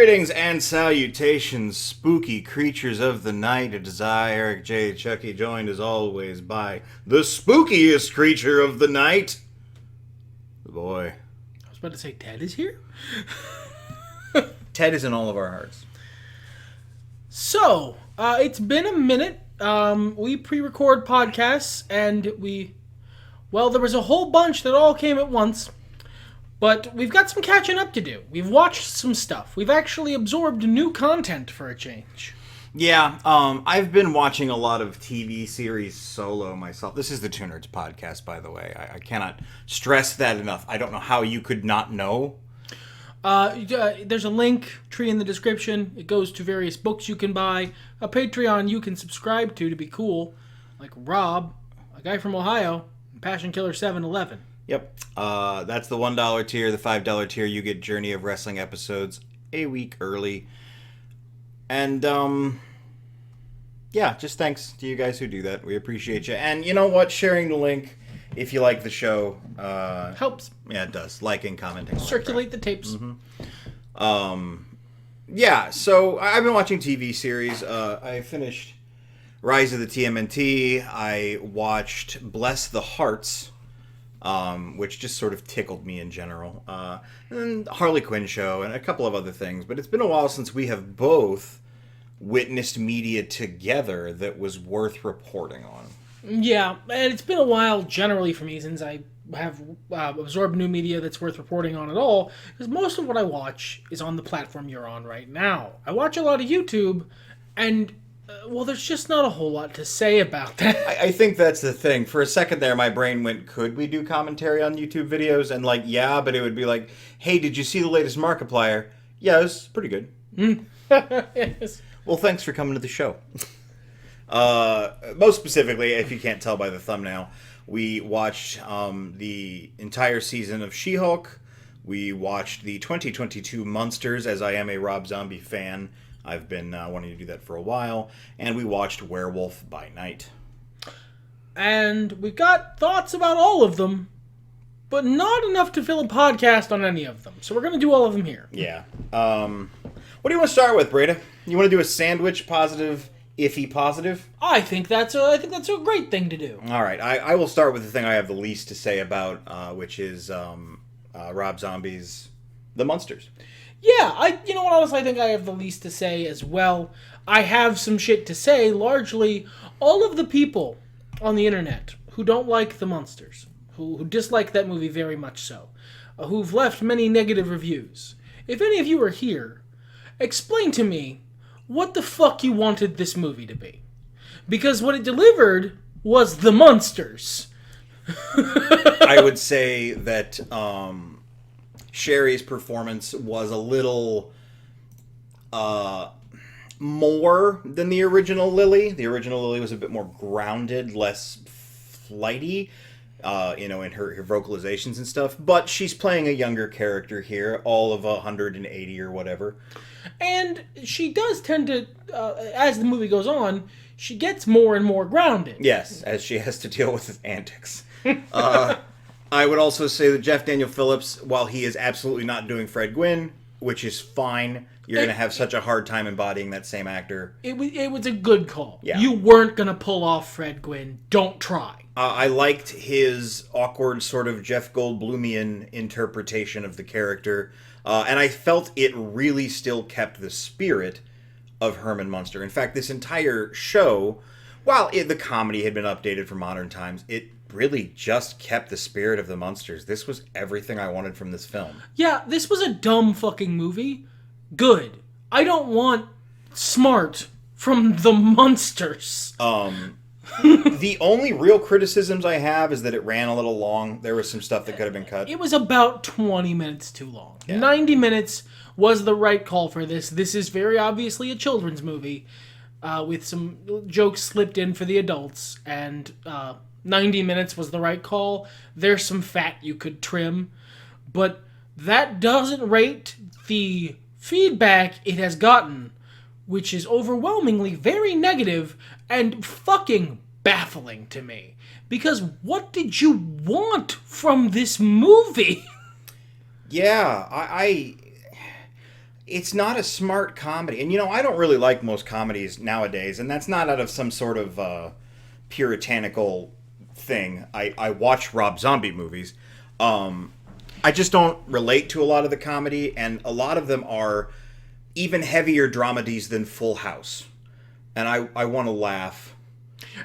Greetings and salutations, spooky creatures of the night. It is I, Eric J. Chucci, joined as always by the spookiest creature of the night, the boy. I was about to say Ted is here? Ted is in all of our hearts. So, it's been a minute. We pre-record podcasts, and there was a whole bunch that all came at once. But we've got some catching up to do. We've watched some stuff. We've actually absorbed new content for a change. Yeah, I've been watching a lot of TV series solo myself. This is the Two Nerds podcast, by the way. I cannot stress that enough. I don't know how you could not know. There's a link tree in the description. It goes to various books you can buy, a Patreon you can subscribe to be cool, like Rob, a guy from Ohio, Passion Killer 711. Yep. That's the $1 tier. The $5 tier, you get Journey of Wrestling episodes a week early. And, yeah, just thanks to you guys who do that. We appreciate you. And you know what? Sharing the link, if you like the show... helps. Yeah, it does. Liking, commenting. Circulate the tapes. Mm-hmm. Yeah, so I've been watching TV series. I finished Rise of the TMNT. I watched Bless the Hearts... which just sort of tickled me in general. And Harley Quinn Show and a couple of other things. But it's been a while since we have both witnessed media together that was worth reporting on. Yeah, and it's been a while generally for me since I have absorbed new media that's worth reporting on at all. Because most of what I watch is on the platform you're on right now. I watch a lot of YouTube, and... well, there's just not a whole lot to say about that. I think that's the thing. For a second there, my brain went, could we do commentary on YouTube videos? And like, yeah, but it would be like, hey, did you see the latest Markiplier? Yeah, it was pretty good. Yes. Well, thanks for coming to the show. Most specifically, if you can't tell by the thumbnail, we watched the entire season of She-Hulk. We watched the 2022 Munsters, as I am a Rob Zombie fan. I've been wanting to do that for a while. And we watched Werewolf by Night. And we've got thoughts about all of them, but not enough to fill a podcast on any of them. So we're going to do all of them here. Yeah. What do you want to start with, Breda? You want to do a sandwich positive, iffy positive? I think that's a great thing to do. All right. I will start with the thing I have the least to say about, which is Rob Zombie's The Munsters. Yeah, you know what, honestly, I think I have the least to say as well. I have some shit to say, largely all of the people on the internet who don't like The Munsters, who dislike that movie very much so, who've left many negative reviews. If any of you are here, explain to me what the fuck you wanted this movie to be. Because what it delivered was The Munsters. I would say that... Sherry's performance was a little more than the original Lily. The original Lily was a bit more grounded, less flighty, in her vocalizations and stuff. But she's playing a younger character here, all of 180 or whatever. And she does tend to, as the movie goes on, she gets more and more grounded. Yes, as she has to deal with his antics. I would also say that Jeff Daniel Phillips, while he is absolutely not doing Fred Gwynn, which is fine, you're going to have such a hard time embodying that same actor. It was a good call. Yeah. You weren't going to pull off Fred Gwynn. Don't try. I liked his awkward sort of Jeff Goldblumian interpretation of the character, and I felt it really still kept the spirit of Herman Munster. In fact, this entire show, while the comedy had been updated for modern times, it really just kept the spirit of the Munsters. This was everything I wanted from this film. Yeah, this was a dumb fucking movie. Good. I don't want smart from the Munsters. The only real criticisms I have is that it ran a little long. There was some stuff that could have been cut. It was about 20 minutes too long. Yeah. 90 minutes was the right call for this. This is very obviously a children's movie with some jokes slipped in for the adults, and 90 minutes was the right call. There's some fat you could trim, but that doesn't rate the feedback it has gotten, which is overwhelmingly very negative and fucking baffling to me. Because what did you want from this movie? Yeah, I it's not a smart comedy. And, I don't really like most comedies nowadays, and that's not out of some sort of puritanical thing. I watch Rob Zombie movies. I just don't relate to a lot of the comedy, and a lot of them are even heavier dramedies than Full House. And I want to laugh.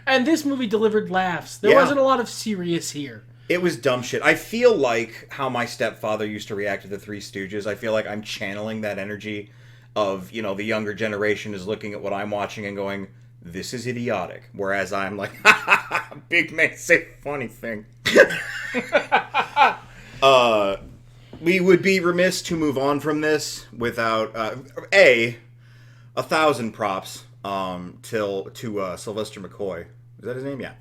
And this movie delivered laughs. There wasn't a lot of serious here. It was dumb shit. I feel like how my stepfather used to react to the Three Stooges. I feel like I'm channeling that energy of, the younger generation is looking at what I'm watching and going, this is idiotic. Whereas I'm like, big man, say a funny thing. We would be remiss to move on from this without, 1,000 props to Sylvester McCoy. Is that his name? Yeah.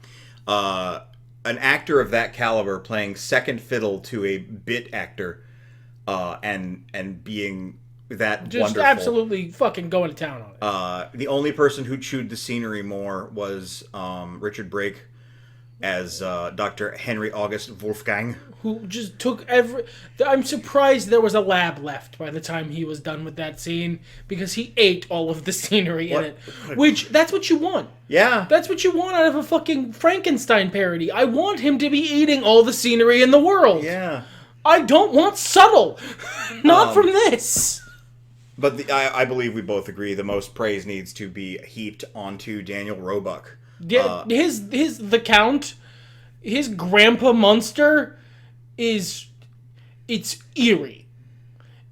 An actor of that caliber playing second fiddle to a bit actor, and being that just wonderful. Absolutely fucking going to town on it. The only person who chewed the scenery more was Richard Brake as Dr. Henry August Wolfgang. Who just took I'm surprised there was a lab left by the time he was done with that scene, because he ate all of the scenery in it. Which, that's what you want. Yeah. That's what you want out of a fucking Frankenstein parody. I want him to be eating all the scenery in the world. Yeah. I don't want subtle. Not from this. But I believe we both agree the most praise needs to be heaped onto Daniel Roebuck. Yeah, the Count, his grandpa Munster it's eerie.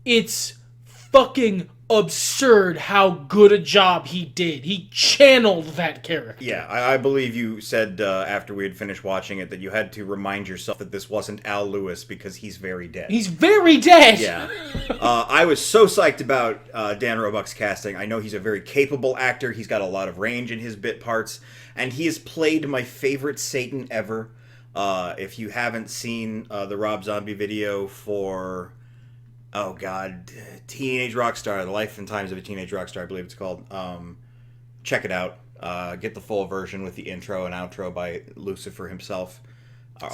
It's fucking absurd how good a job he did. He channeled that character. Yeah, I believe you said after we had finished watching it that you had to remind yourself that this wasn't Al Lewis because he's very dead. He's very dead! Yeah. I was so psyched about Dan Roebuck's casting. I know he's a very capable actor. He's got a lot of range in his bit parts. And he has played my favorite Satan ever. If you haven't seen the Rob Zombie video for... Oh, God. Teenage Rockstar. The Life and Times of a Teenage Rockstar, I believe it's called. Check it out. Get the full version with the intro and outro by Lucifer himself.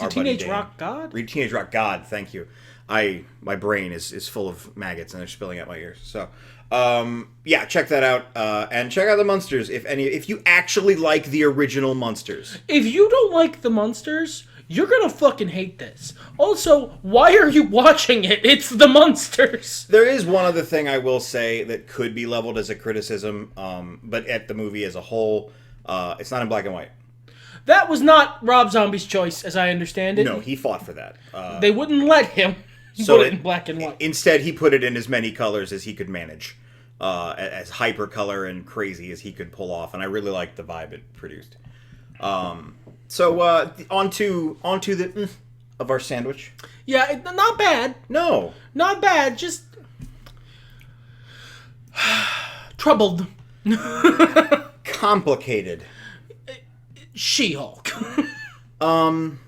Teenage Rock God? Read Teenage Rock God, thank you. My brain is full of maggots and they're spilling out my ears. So, yeah, check that out. And check out the Munsters if you actually like the original Munsters. If you don't like the Munsters, you're gonna fucking hate this. Also, why are you watching it? It's the Munsters. There is one other thing I will say that could be leveled as a criticism, but at the movie as a whole, it's not in black and white. That was not Rob Zombie's choice, as I understand it. No, he fought for that. They wouldn't let him put it in black and white. Instead, he put it in as many colors as he could manage, as hyper color and crazy as he could pull off, and I really liked the vibe it produced. So onto the of our sandwich. Yeah, not bad. No, not bad. Just troubled, complicated. She-Hulk. The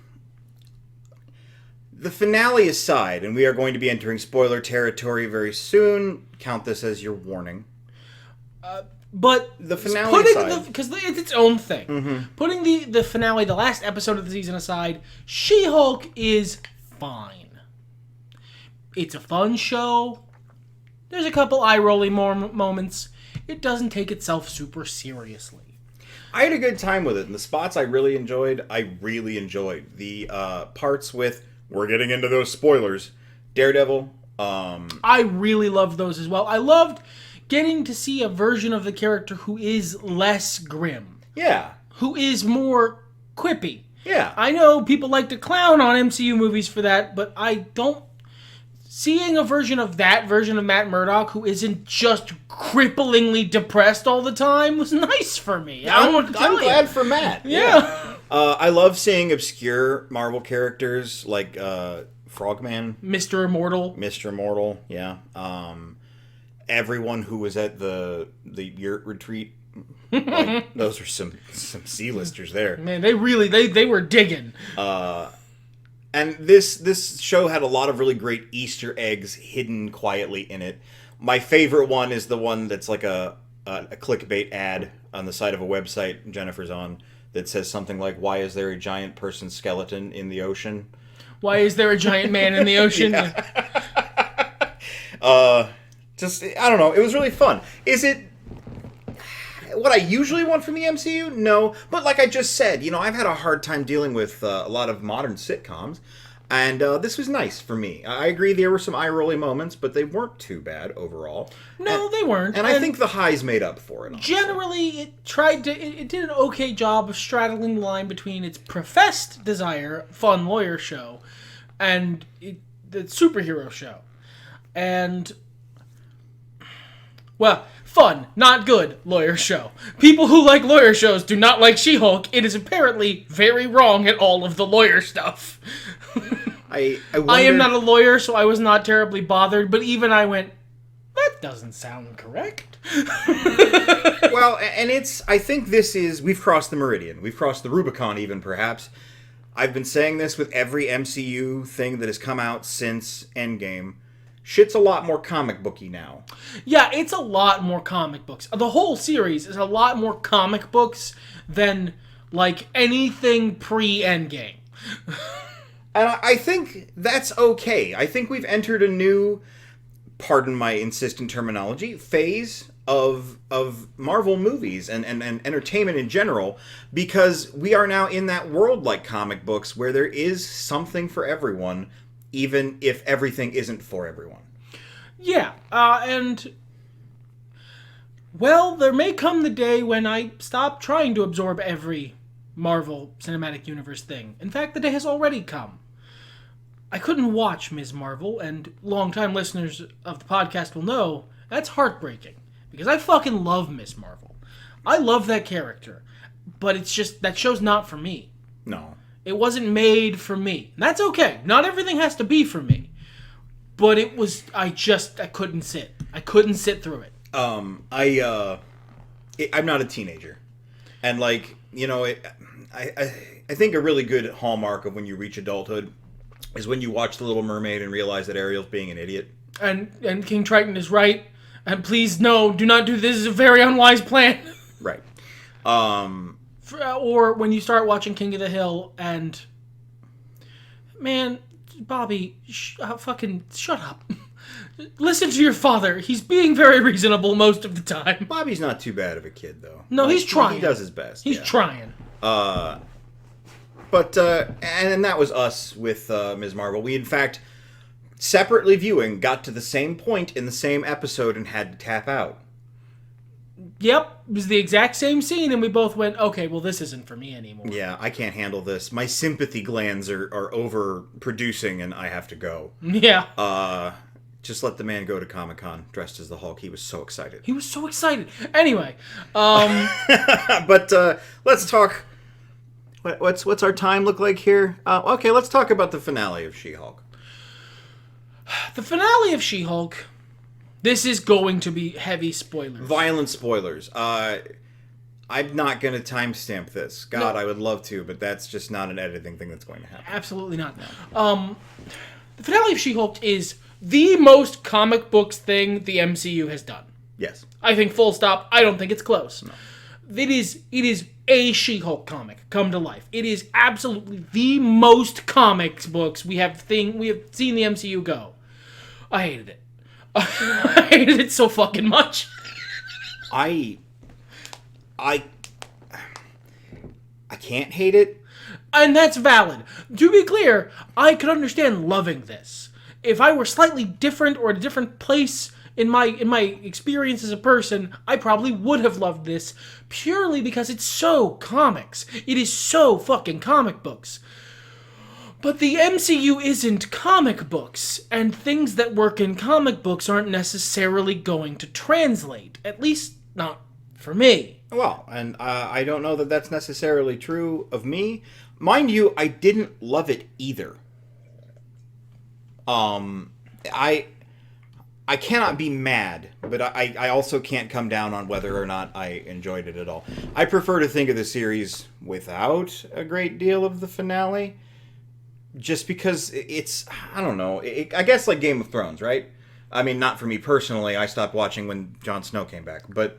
finale aside, and we are going to be entering spoiler territory very soon. Count this as your warning. But the finale aside, because it's its own thing. Mm-hmm. Putting the finale, the last episode of the season aside, She-Hulk is fine. It's a fun show. There's a couple eye-rolling moments. It doesn't take itself super seriously. I had a good time with it. And the spots I really enjoyed. The parts with, we're getting into those spoilers, Daredevil. I really loved those as well. I loved getting to see a version of the character who is less grim. Yeah. Who is more quippy. Yeah. I know people like to clown on MCU movies for that, but I don't... Seeing a version of Matt Murdock who isn't just cripplingly depressed all the time was nice for me. I'm glad for Matt. Yeah. I love seeing obscure Marvel characters like Frogman. Mr. Immortal, yeah. Everyone who was at the yurt retreat. Those are some C-listers there. Man, they were digging. And this show had a lot of really great Easter eggs hidden quietly in it. My favorite one is the one that's like a clickbait ad on the side of a website Jennifer's on that says something like, "Why is there a giant person skeleton in the ocean? Why is there a giant man in the ocean?" Just, I don't know. It was really fun. Is it what I usually want from the MCU? No. But like I just said, I've had a hard time dealing with a lot of modern sitcoms. And this was nice for me. I agree there were some eye-rolly moments, but they weren't too bad overall. No, they weren't. And I think the highs made up for it. Honestly. Generally, it did an okay job of straddling the line between its professed desire, fun lawyer show, and the superhero show. And, well, fun, not good lawyer show. People who like lawyer shows do not like She-Hulk. It is apparently very wrong at all of the lawyer stuff. I am not a lawyer, so I was not terribly bothered, but even I went, that doesn't sound correct. Well, and I think we've crossed the meridian. We've crossed the Rubicon even, perhaps. I've been saying this with every MCU thing that has come out since Endgame. Shit's a lot more comic booky now. Yeah, it's a lot more comic books. The whole series is a lot more comic books than, like, anything pre-Endgame. And I think that's okay. I think we've entered a new, pardon my insistent terminology, phase of Marvel movies and entertainment in general, because we are now in that world like comic books where there is something for everyone, even if everything isn't for everyone. Yeah, and, well, there may come the day when I stop trying to absorb every Marvel Cinematic Universe thing. In fact, the day has already come. I couldn't watch Ms. Marvel, and longtime listeners of the podcast will know that's heartbreaking, because I fucking love Ms. Marvel. I love that character, but it's just, that show's not for me. No. It wasn't made for me. And that's okay. Not everything has to be for me. But it was, I couldn't sit. I couldn't sit through it. I'm not a teenager. And like, I think a really good hallmark of when you reach adulthood is when you watch The Little Mermaid and realize that Ariel's being an idiot. And King Triton is right. And please, no, do not do this. This is a very unwise plan. Right. Or when you start watching King of the Hill and... Man, Bobby, fucking shut up. Listen to your father. He's being very reasonable most of the time. Bobby's not too bad of a kid, though. No, he's trying. He does his best. He's trying. But that was us with Ms. Marvel. We, in fact, separately viewing, got to the same point in the same episode and had to tap out. Yep, it was the exact same scene, and we both went, okay, well, this isn't for me anymore. Yeah, I can't handle this. My sympathy glands are overproducing, and I have to go. Yeah. Just let the man go to Comic-Con dressed as the Hulk. He was so excited. He was so excited. Anyway. But let's talk... What's our time look like here? Okay, let's talk about the finale of She-Hulk. The finale of She-Hulk... This is going to be heavy spoilers. Violent spoilers. I'm not going to timestamp this. God, no. I would love to, but that's just not an editing thing that's going to happen. Absolutely not. No. The finale of She-Hulk is the most comic books thing the MCU has done. Yes. I think full stop. I don't think it's close. No. It is a She-Hulk comic come to life. It is absolutely the most comics books we have seen the MCU go. I hated it. I hated it so fucking much. I can't hate it. And that's valid. To be clear, I could understand loving this. If I were slightly different or at a different place in my experience as a person, I probably would have loved this purely because it's so comics. It is so fucking comic books. But the MCU isn't comic books, and things that work in comic books aren't necessarily going to translate. At least, not for me. Well, and I don't know that that's necessarily true of me. Mind you, I didn't love it either. I cannot be mad, but I also can't come down on whether or not I enjoyed it at all. I prefer to think of the series without a great deal of the finale. Just because it's, I don't know, I guess like Game of Thrones, right? I mean, not for me personally. I stopped watching when Jon Snow came back. But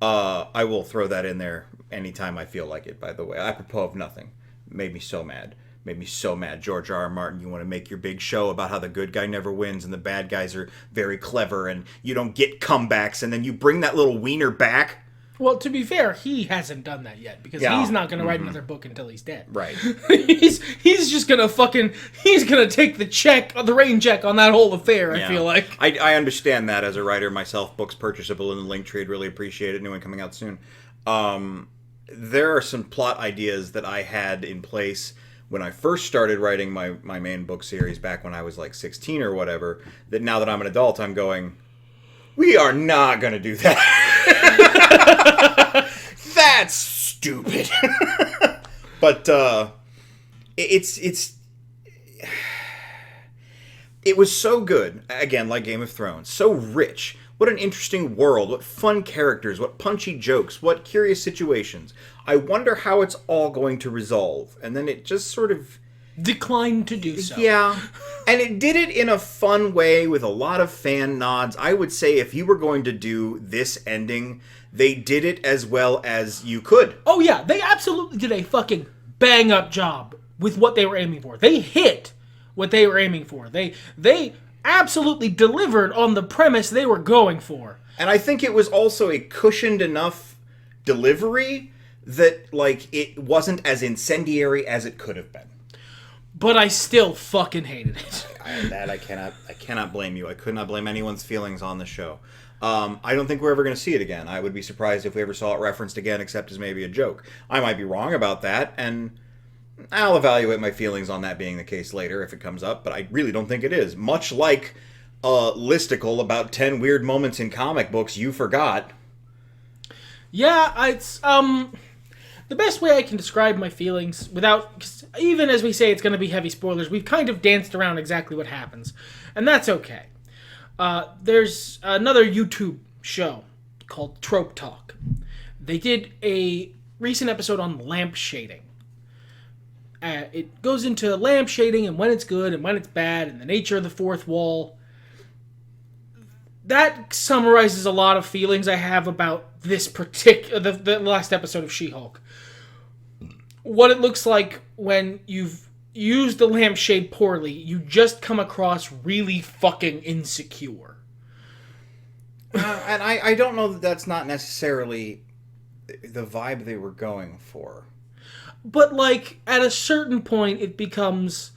I will throw that in there anytime I feel like it, by the way. Apropos of nothing. It made me so mad. made me so mad. George R. R. Martin, you want to make your big show about how the good guy never wins and the bad guys are very clever and you don't get comebacks, and then you bring that little wiener back. Well, to be fair, he hasn't done that yet because he's not going to write another book until he's dead. Right. he's just going to he's going to take the rain check on that whole affair, I feel like. I understand that as a writer myself. Books purchasable in the link trade. Really appreciate it. New one coming out soon. There are some plot ideas that I had in place when I first started writing my main book series back when I was like 16 or whatever, that now that I'm an adult, I'm going, we are not going to do that. That's stupid. But it was so good, again, like Game of Thrones, so rich. What an interesting world, what fun characters, what punchy jokes, what curious situations. I wonder how it's all going to resolve. And then it just sort of declined to do so. Yeah. And it did it in a fun way with a lot of fan nods. I would say if you were going to do this ending, they did it as well as you could. Oh yeah, they absolutely did a fucking bang up job with what they were aiming for. They hit what they were aiming for. They absolutely delivered on the premise they were going for. And I think it was also a cushioned enough delivery that, like, it wasn't as incendiary as it could have been. But I still fucking hated it. I cannot blame you. I could not blame anyone's feelings on the show. I don't think we're ever going to see it again. I would be surprised if we ever saw it referenced again, except as maybe a joke. I might be wrong about that, and I'll evaluate my feelings on that being the case later if it comes up, but I really don't think it is. Much like a listicle about 10 weird moments in comic books you forgot. Yeah, it's, the best way I can describe my feelings without, 'cause even as we say it's going to be heavy spoilers, we've kind of danced around exactly what happens, and that's okay. There's another YouTube show called Trope Talk. They did a recent episode on lamp shading. It goes into lamp shading and when it's good and when it's bad and the nature of the fourth wall. That summarizes a lot of feelings I have about this particular, the last episode of She-Hulk. What it looks like when you've used the lampshade poorly, you just come across really fucking insecure. And I don't know that that's not necessarily the vibe they were going for. But, like, at a certain point, it becomes,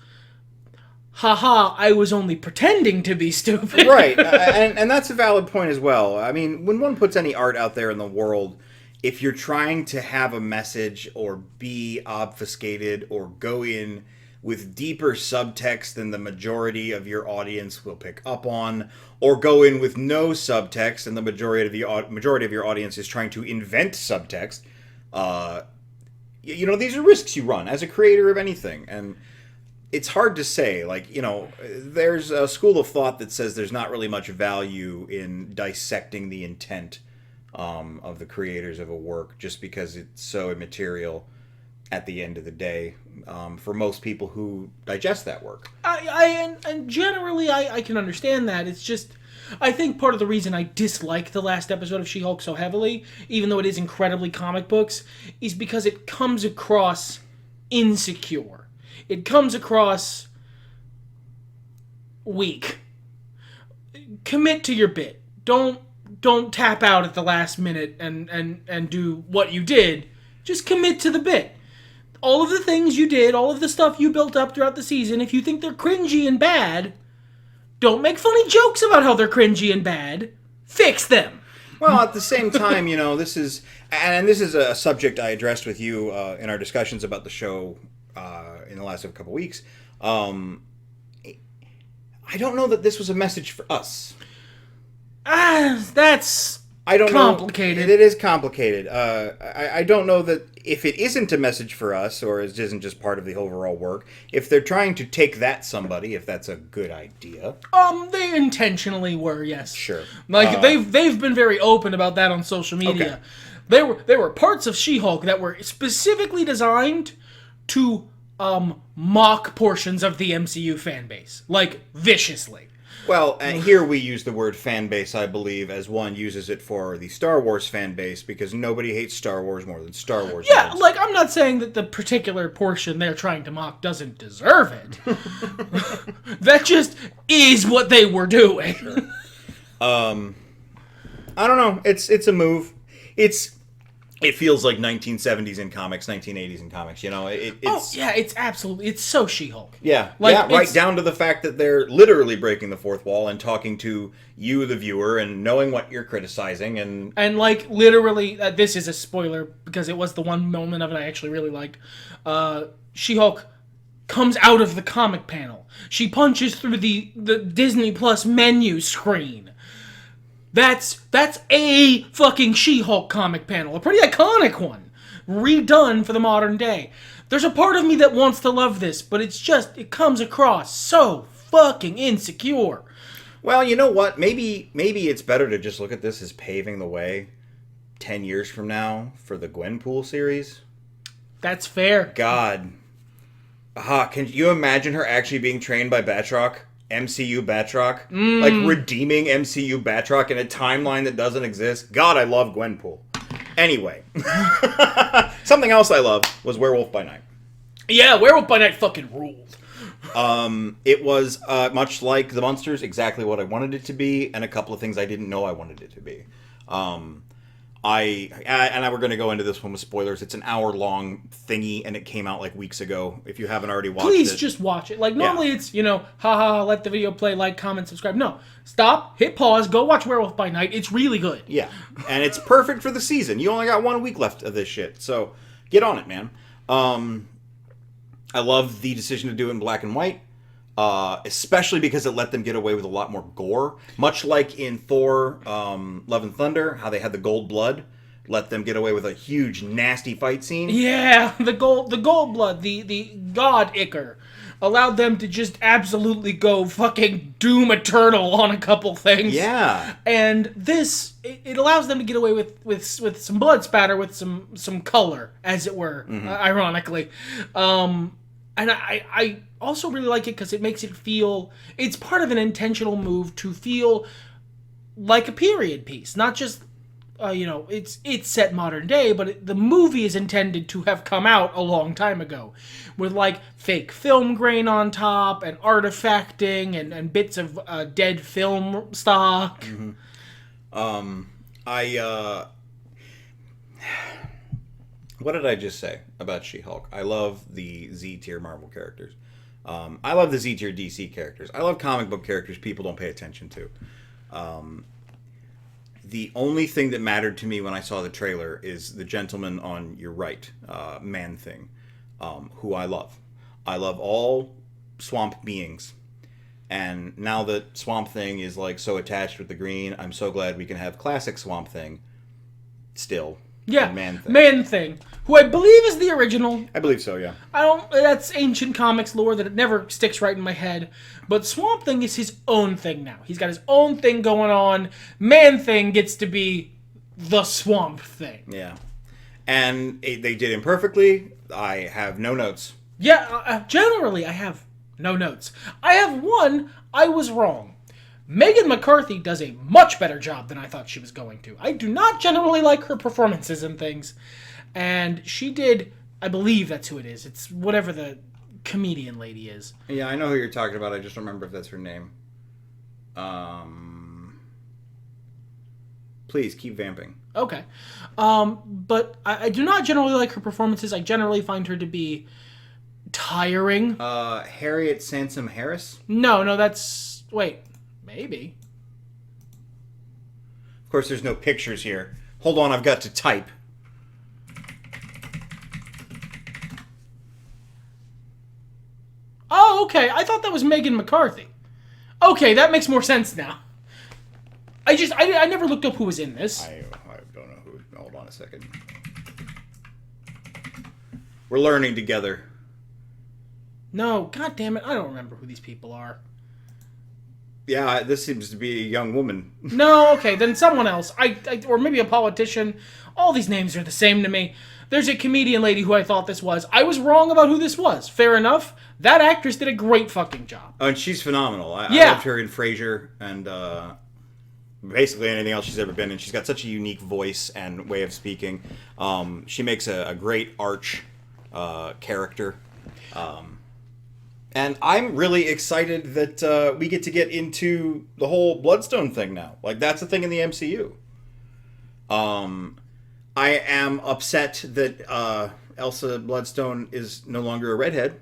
haha, I was only pretending to be stupid. Right, and that's a valid point as well. I mean, when one puts any art out there in the world, if you're trying to have a message or be obfuscated or go in with deeper subtext than the majority of your audience will pick up on, or go in with no subtext and the majority of your audience is trying to invent subtext, these are risks you run as a creator of anything, and it's hard to say. Like, there's a school of thought that says there's not really much value in dissecting the intent of the creators of a work just because it's so immaterial at the end of the day for most people who digest that work. And generally I can understand that. It's just, I think part of the reason I dislike the last episode of She-Hulk so heavily, even though it is incredibly comic books, is because it comes across insecure. It comes across weak. Commit to your bit. Don't tap out at the last minute and do what you did. Just commit to the bit. All of the things you did, all of the stuff you built up throughout the season, if you think they're cringy and bad, don't make funny jokes about how they're cringy and bad. Fix them. Well, at the same time, this is a subject I addressed with you in our discussions about the show in the last couple weeks. I don't know that this was a message for us. That's complicated. It is complicated. I don't know that if it isn't a message for us, or it isn't just part of the overall work, if they're trying to take that somebody, if that's a good idea. They intentionally were, yes. Sure. Like, they've been very open about that on social media. Okay. There were parts of She-Hulk that were specifically designed to mock portions of the MCU fan base. Like, viciously. Well, here we use the word fan base, I believe, as one uses it for the Star Wars fan base, because nobody hates Star Wars more than Star Wars. Yeah, nerds. like, I'm not saying that the particular portion they're trying to mock doesn't deserve it. That just is what they were doing. I don't know. It's a move. It feels like 1970s in comics, 1980s in comics. You know, it's it's absolutely, it's so She-Hulk. yeah, Like, right down to the fact that they're literally breaking the fourth wall and talking to you, the viewer, and knowing what you're criticizing, And, like, literally, this is a spoiler, because it was the one moment of it I actually really liked. She-Hulk comes out of the comic panel. She punches through the Disney Plus menu screen. That's a fucking She-Hulk comic panel. A pretty iconic one. Redone for the modern day. There's a part of me that wants to love this, but it comes across so fucking insecure. Well, you know what? Maybe it's better to just look at this as paving the way 10 years from now for the Gwenpool series. That's fair. God. Can you imagine her actually being trained by Batroc? MCU Batroc? Like, redeeming MCU Batroc in a timeline that doesn't exist? God, I love Gwenpool. Anyway. Something else I love was Werewolf by Night. Yeah, Werewolf by Night fucking ruled. It was, much like the Munsters, exactly what I wanted it to be, and a couple of things I didn't know I wanted it to be. We're going to go into this one with spoilers. It's an hour-long thingy, and it came out like weeks ago. If you haven't already watched it, please just watch it. Like, normally it's, haha, let the video play, like, comment, subscribe. No. Stop, hit pause, go watch Werewolf by Night. It's really good. Yeah. And it's perfect for the season. You only got 1 week left of this shit. So, get on it, man. I love the decision to do it in black and white. Especially because it let them get away with a lot more gore. Much like in Thor, Love and Thunder, how they had the gold blood. Let them get away with a huge, nasty fight scene. Yeah, the gold blood, the god Icar, allowed them to just absolutely go fucking Doom Eternal on a couple things. Yeah. And this, it allows them to get away with some blood spatter, with some color, as it were, ironically. And I also really like it because it makes it feel... It's part of an intentional move to feel like a period piece. Not just, it's set modern day, but the movie is intended to have come out a long time ago. With, like, fake film grain on top, and artifacting, and bits of dead film stock. What did I just say about She-Hulk? I love the Z-tier Marvel characters. I love the Z-tier DC characters. I love comic book characters people don't pay attention to. The only thing that mattered to me when I saw the trailer is the gentleman on your right, Man-Thing, who I love. I love all swamp beings. And now that Swamp Thing is, like, so attached with the green, I'm so glad we can have classic Swamp Thing still. Yeah, Man-Thing. Man-Thing, who I believe is the original. I believe so, yeah. That's ancient comics lore that it never sticks right in my head. But Swamp Thing is his own thing now. He's got his own thing going on. Man-Thing gets to be the Swamp Thing. Yeah. And they did him perfectly. I have no notes. Yeah, generally I have no notes. I have one, I was wrong. Megan McCarthy does a much better job than I thought she was going to. I do not generally like her performances and things. And she did, I believe that's who it is. It's whatever the comedian lady is. Yeah, I know who you're talking about. I just don't remember if that's her name. Please, keep vamping. Okay. But I do not generally like her performances. I generally find her to be tiring. Harriet Sansom Harris? No, that's... Wait. Maybe. Of course, there's no pictures here. Hold on, I've got to type. Oh, okay. I thought that was Megan McCarthy. Okay, that makes more sense now. I never looked up who was in this. I don't know who. Hold on a second. We're learning together. No, god damn it. I don't remember who these people are. Yeah, this seems to be a young woman. No, okay, then someone else. Or maybe a politician. All these names are the same to me. there's a comedian lady who I thought this was. I was wrong about who this was. Fair enough. That actress did a great fucking job. Oh, and she's phenomenal. I loved her in Frasier and basically anything else she's ever been in. She's got such a unique voice and way of speaking. She makes a great arch character. And I'm really excited that we get into the whole Bloodstone thing now. Like, that's a thing in the MCU. I am upset that Elsa Bloodstone is no longer a redhead.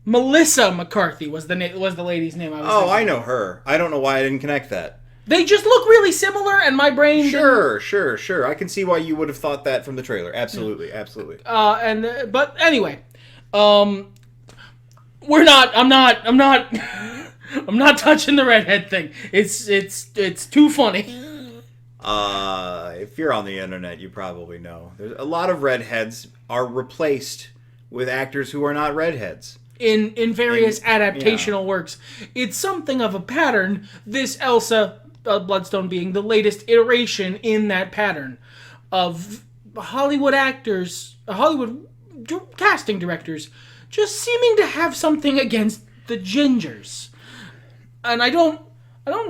Melissa McCarthy was the lady's name. I know her. I don't know why I didn't connect that. They just look really similar, and my brain. Sure. I can see why you would have thought that from the trailer. Absolutely. But anyway, we're not. I'm not. I'm not touching the redhead thing. It's too funny. If you're on the internet, you probably know. There's a lot of redheads are replaced with actors who are not redheads. In various adaptational works. It's something of a pattern, this Elsa Bloodstone being the latest iteration in that pattern of Hollywood casting directors just seeming to have something against the gingers. And I don't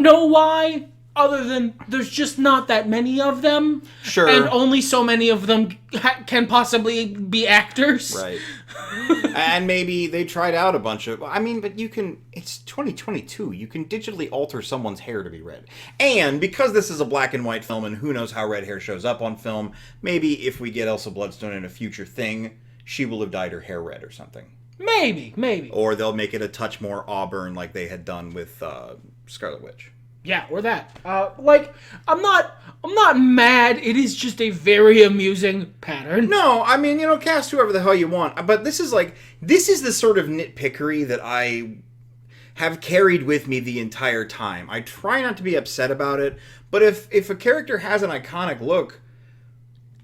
know why, other than there's just not that many of them. Sure. And only so many of them can possibly be actors. Right. And maybe they tried out a bunch of... I mean, but you can... It's 2022. You can digitally alter someone's hair to be red. And because this is a black and white film, and who knows how red hair shows up on film, maybe if we get Elsa Bloodstone in a future thing, she will have dyed her hair red or something. Maybe. Or they'll make it a touch more auburn like they had done with Scarlet Witch. Yeah, or that. I'm not mad. It is just a very amusing pattern. No, I mean, cast whoever the hell you want. But this is the sort of nitpickery that I have carried with me the entire time. I try not to be upset about it, but if a character has an iconic look,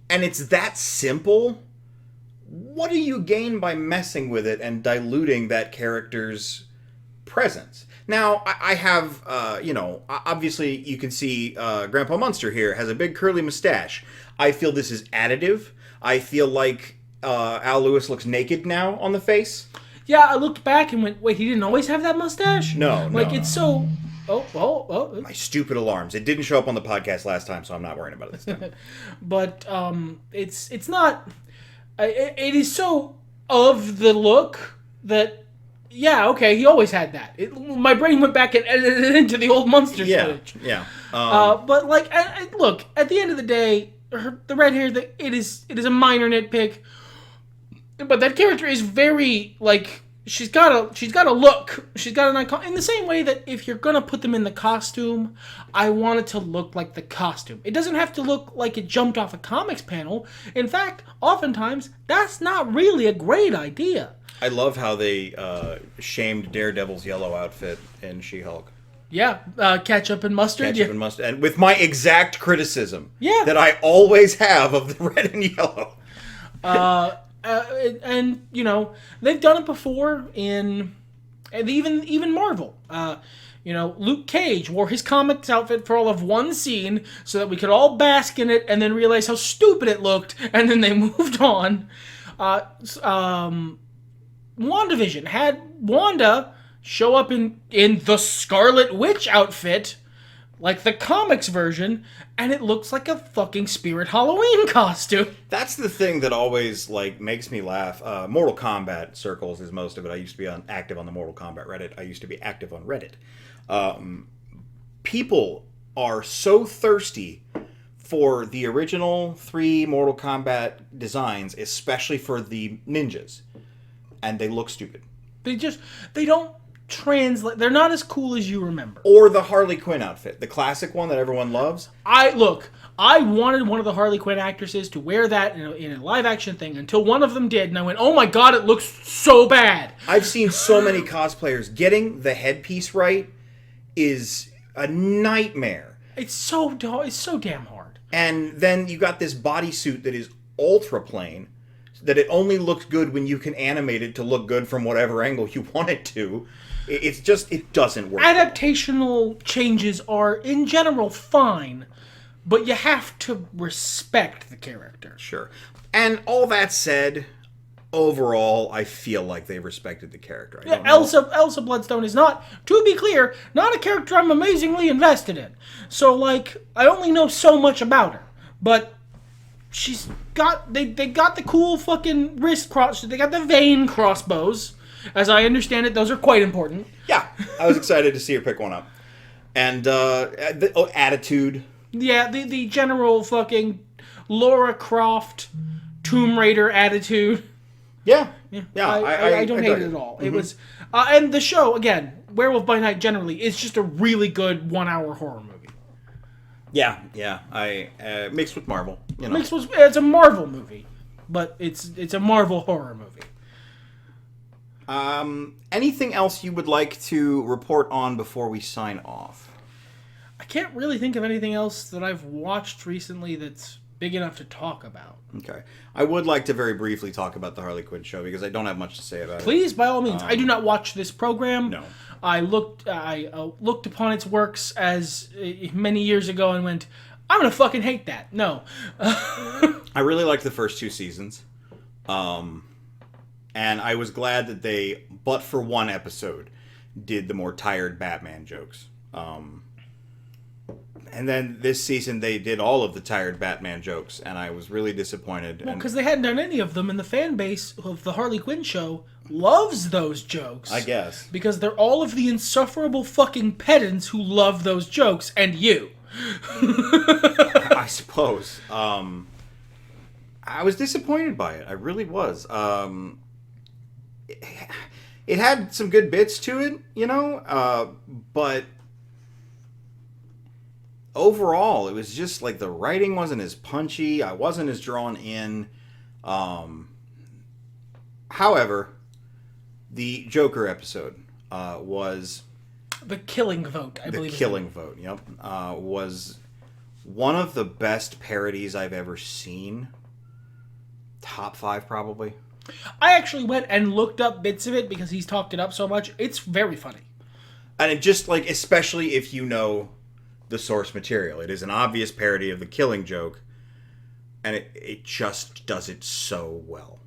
and it's that simple, what do you gain by messing with it and diluting that character's presence? Now, I have, obviously you can see Grandpa Munster here has a big curly mustache. I feel this is additive. I feel like Al Lewis looks naked now on the face. Yeah, I looked back and went, wait, he didn't always have that mustache? No. It's so... Oh. My stupid alarms. It didn't show up on the podcast last time, so I'm not worrying about it this time. But it's not... It is so of the look that... Yeah, okay, he always had that. My brain went back and edited it into the old Munsters footage. Yeah. But look, at the end of the day, the red hair, it is a minor nitpick. But that character is very she's got a look. She's got an icon. In the same way that if you're gonna put them in the costume, I want it to look like the costume. It doesn't have to look like it jumped off a comics panel. In fact, oftentimes that's not really a great idea. I love how they shamed Daredevil's yellow outfit in She-Hulk. Yeah, ketchup and mustard. Ketchup and mustard. And with my exact criticism that I always have of the red and yellow. And, they've done it before in even Marvel. Luke Cage wore his comics outfit for all of one scene so that we could all bask in it and then realize how stupid it looked, and then they moved on. WandaVision had Wanda show up in the Scarlet Witch outfit, like the comics version, and it looks like a fucking Spirit Halloween costume. That's the thing that always makes me laugh. Mortal Kombat circles is most of it. I used to be active on the Mortal Kombat Reddit. I used to be active on Reddit. People are so thirsty for the original 3 Mortal Kombat designs, especially for the ninjas. And they look stupid. They don't translate. They're not as cool as you remember. Or the Harley Quinn outfit, the classic one that everyone loves. I wanted one of the Harley Quinn actresses to wear that in a live action thing until one of them did, and I went, oh my god, it looks so bad. I've seen so many cosplayers. Getting the headpiece right is a nightmare. It's so damn hard. And then you got this bodysuit that is ultra plain. that it only looks good when you can animate it to look good from whatever angle you want it to. It doesn't work. Adaptational changes are, in general, fine, but you have to respect the character. Sure. And all that said, overall, I feel like they respected the character. Elsa Bloodstone is not, to be clear, not a character I'm amazingly invested in. So, like, I only know so much about her. But she's got, they got the cool fucking they got the vein crossbows. As I understand it, those are quite important. Yeah, I was excited to see her pick one up. And, attitude. Yeah, the general fucking Lara Croft Tomb Raider attitude. Yeah. I don't hate it at all. Mm-hmm. It was, and the show, again, Werewolf by Night generally, is just a really good 1 hour horror movie. Yeah. Mixed with Marvel. You know. It's a Marvel movie, but it's a Marvel horror movie. Anything else you would like to report on before we sign off? I can't really think of anything else that I've watched recently that's big enough to talk about. Okay. I would like to very briefly talk about the Harley Quinn show because I don't have much to say about it. Please, by all means. I do not watch this program. No. I looked upon its works as many years ago and went, I'm going to fucking hate that. No. I really liked the first 2 seasons. And I was glad that they, but for one episode, did the more tired Batman jokes. And then this season they did all of the tired Batman jokes, and I was really disappointed. Well, because they hadn't done any of them, and the fan base of the Harley Quinn show loves those jokes. I guess. Because they're all of the insufferable fucking pedants who love those jokes, and you. I suppose. I was disappointed by it. I really was. It had some good bits to it, you know, but overall, it was just like the writing wasn't as punchy. I wasn't as drawn in. However, the Joker episode was... The Killing Vote, I believe. The Killing Vote, yep. Was one of the best parodies I've ever seen. Top 5, probably. I actually went and looked up bits of it because he's talked it up so much. It's very funny. And it just, like, especially if you know the source material. It is an obvious parody of the Killing Joke, and it just does it so well.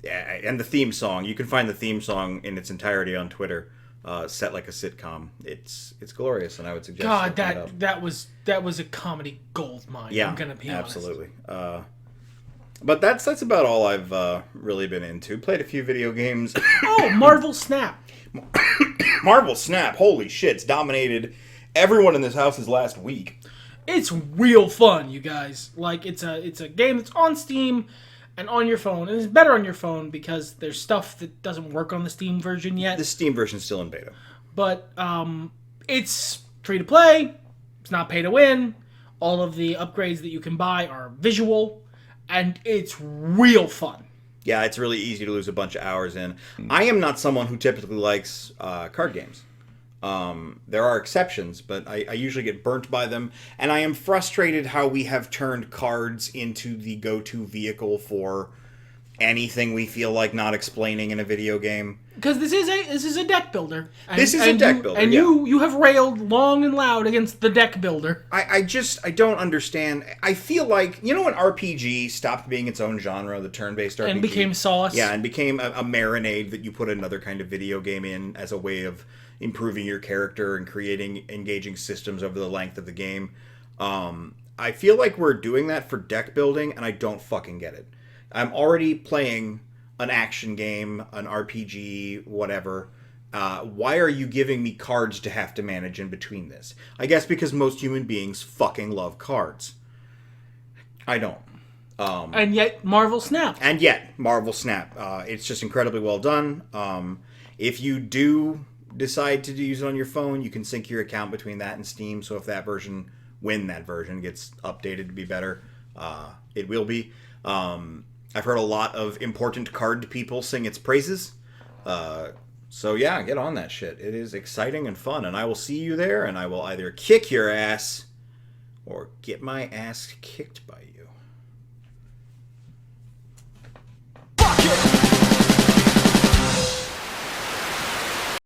Yeah, and the theme song, you can find the theme song in its entirety on Twitter, set like a sitcom. It's glorious, and I would suggest God, that was a comedy gold mine. Yeah, I'm gonna be honest. Absolutely. But that's about all I've really been into. Played a few video games. Oh, Marvel Snap. Marvel Snap. Holy shit, it's dominated everyone in this house's last week. It's real fun, you guys. Like, it's a game that's on Steam and on your phone. And it's better on your phone because there's stuff that doesn't work on the Steam version yet. The Steam version's still in beta. But it's free to play. It's not pay to win. All of the upgrades that you can buy are visual. And it's real fun. Yeah, it's really easy to lose a bunch of hours in. I am not someone who typically likes card games. There are exceptions, but I usually get burnt by them. And I am frustrated how we have turned cards into the go-to vehicle for anything we feel like not explaining in a video game. Because this is a deck builder. This is a deck builder, and you have railed long and loud against the deck builder. I don't understand. I feel like, you know, when RPG stopped being its own genre, the turn-based RPG. And became sauce. Yeah, and became a marinade that you put another kind of video game in as a way of improving your character and creating engaging systems over the length of the game. I feel like we're doing that for deck building, and I don't fucking get it. I'm already playing an action game, an RPG, whatever. Why are you giving me cards to have to manage in between this? I guess because most human beings fucking love cards. I don't. And yet, Marvel Snap. It's just incredibly well done. If you do decide to use it on your phone, you can sync your account between that and Steam. So if that version, when that version gets updated to be better, it will be. I've heard a lot of important card people sing its praises. So yeah, get on that shit. It is exciting and fun, and I will see you there, and I will either kick your ass or get my ass kicked by you.